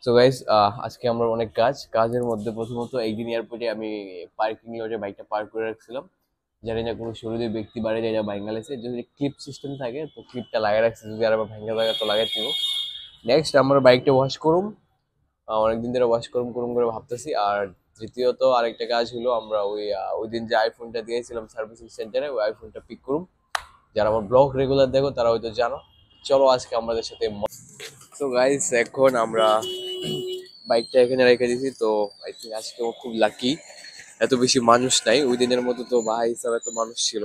So guys, আজকে আমার অনেক কাজের মধ্যে প্রথমত একদিন এয়ারপোর্টে আমি পার্কিং লটে বাইকটা পার্ক করে রাখছিলাম। জানি না কোনো শরীরে ব্যক্তি বাড়ি যায় বাঙ্গালাদেশে যদি ক্লিপ সিস্টেম থাকে তো ক্লিপটা লাগাই রাখছি, যদি আর আবার ভাঙা জায়গা তো লাগাই দিব। নেক্সট আমরা বাইকটা ওয়াশ করুম, অনেকদিন ধরে ওয়াশ করুম করুম করে ভাবতেছি। আর তৃতীয়ত আরেকটা কাজ হলো আমরা ওই দিন যে আইফোনটা দিয়েছিলাম সার্ভিসিং সেন্টারে, ওই আইফোনটা পিক করুম। যারা আমার ব্লগ রেগুলার দেখো তারা হয়তো জানো। চলো আজকে আমাদের সাথে। তো গাইস, এখন আমরা বাইকটা এখানে রেখে দিয়েছি। তো আই থিঙ্ক আজকে ও খুব লাকি, এত বেশি মানুষ নাই, ওই দিনের মতো তো ভাই হিসাবে এত মানুষ ছিল।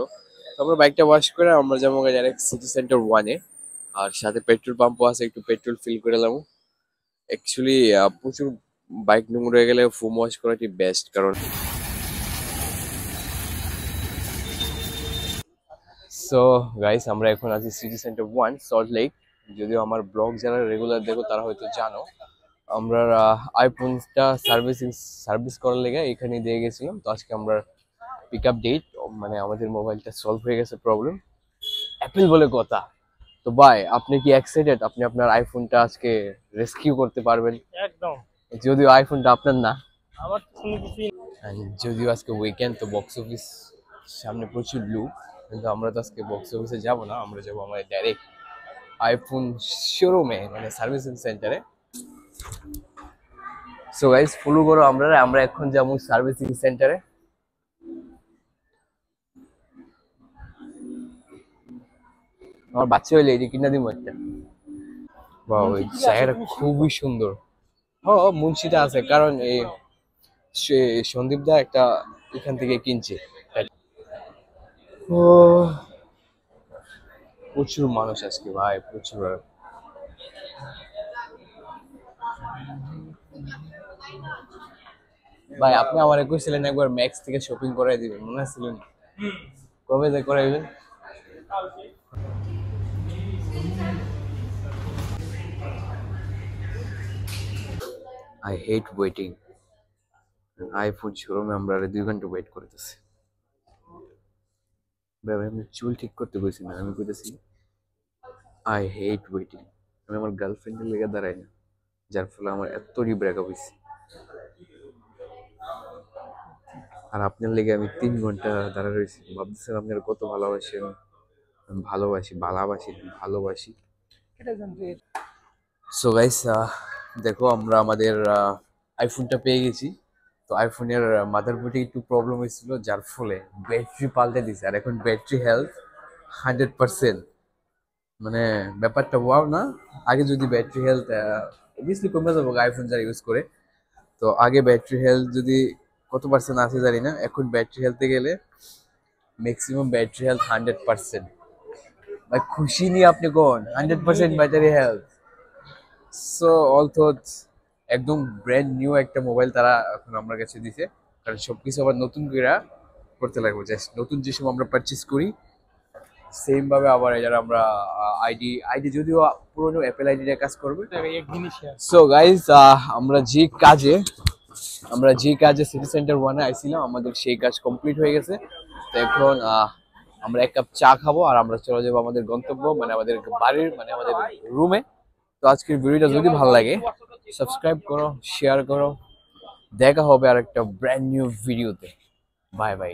তো আমরা বাইকটা ওয়াশ করে আমরা যাবো ডাইরেক্ট সিটি সেন্টার ওয়ানে। আর সাথে পেট্রোল পাম্পও আছে, একটু পেট্রোল ফিল করে নেবো। অ্যাকচুয়ালি প্রচুর বাইক নোংর হয়ে গেলে ফোম ওয়াশ করাটি বেস্ট, কারণ সো গাইস আমরা এখন আছি city centre one, salt lake. যদিও আমার ব্লগ যারা রেগুলার দেখো তারা হয়তো জানো, আমরা আইফোনটা সার্ভিস করার লেগে এখানে দিয়ে গেছিলাম। তো আজকে আমরা পিক আপ ডেট, মানে আমাদের মোবাইলটা সলভ হয়ে গেছে প্রবলেম, অ্যাপেল বলে কথা। তো ভাই, আপনি কি এক্সাইটেড? আপনি আপনার আইফোনটা আজকে রেস্কিউ করতে পারবেন? একদম। যদিও আইফোনটা আপনার না। আমার তো কোনো কিছুই And যদিও আজকে উইকেন্ড, তো বক্স অফিস সামনে প্রচুর লোক, কিন্তু আমরা তো আজকে বক্স অফিসে যাব না, আমরা যাবো আমাদের ডাইরেক্ট আইফোন শোরুমে, মানে সার্ভিসিং সেন্টারে। সো গাইস, ফলো করো আমরা আমরা এখন যাবো সার্ভিসিং সেন্টারে। আমার বাচ্চা হইলে এই যে কিনা দিব একটা। বাহ, ওই মুন্সিতে আছে জায়গাটা খুবই খুবই সুন্দর। সুন্দর। হ, মুন্সিতে আছে, কারণ এই সন্দীপ দা একটা এখান থেকে কিনছে। ও, প্রচুর মানুষ আজকে ভাই, প্রচুর। ভাই, আপনি আমার কইছিলেন একবার ম্যাক্স থেকে শপিং করাই দিবেন, মনে ছিলেন? কবে যে করাইবেন? I hate waiting. আইফোন শোরুমে আমরা 2 ঘন্টা ওয়েট করতেছি। ভাই ভাই, আমি চুল ঠিক করতে কইছি না, আমি কইতেছি আই হেট ওয়েটিং। আমি আমার গার্লফ্রেন্ডের লেগে দাঁড়াই না, যার ফলে আমার এত ব্রেকআপ হয়েছে। আর আপনার লেগে আমি 3 ঘন্টা দাঁড়া রয়েছি, ভাবতেছেন আপনার কত ভালোবাসি আমি। আমি ভালোবাসি, ভালোবাসি, ভালোবাসি। এটা জানতে সো গাইস, দেখো আমরা আমাদের আইফোনটা পেয়ে গেছি। তো আইফোনের মাদারবোর্ডে একটু প্রবলেম হয়েছিল, যার ফলে ব্যাটারি পাল্টে দিছে। আর এখন ব্যাটারি হেলথ 100%। মানে ব্যাপারটা ওয়াও না? আগে যদি ব্যাটারি হেলথ অবভিয়াসলি কমে যাবো আইফোন যারা ইউজ করে। তো আগে ব্যাটারি হেলথ যদি কত পার্সেন্ট আছে জানি না, এখন ব্যাটারি হেলথে গেলে ম্যাক্সিমাম ব্যাটারি হেলথ 100%। ভাই খুশি নি আপনি? কোন 100% battery health? So all thoughts, একদম ব্র্যান্ড নিউ একটা মোবাইল তারা এখন আমার কাছে দিছে। কারণ সবকিছু আবার নতুন করে করতে লাগবে, জাস্ট নতুন যে সময় আমরা পারচেস করি সেম ভাবে আবার এটার আমরা আইডি আইডি যদিও পুরোনো অ্যাপেল আইডি দিয়ে কাজ করবে। এক জিনিস সো গাইজ, আমরা যে কাজে সিটি সেন্টার ওয়ানে আইছিলাম, আমাদের সেই কাজ কমপ্লিট হয়ে গেছে। তো এখন আমরা এক কাপ চা খাবো আর আমরা চলে যাবো আমাদের গন্তব্য, মানে আমাদের বাড়ির, মানে আমাদের রুমে। তো আজকের ভিডিওটা যদি ভালো লাগে সাবস্ক্রাইব করো, শেয়ার করো। দেখা হবে আর একটা ব্র্যান্ড নিউ ভিডিওতে। Bye bye.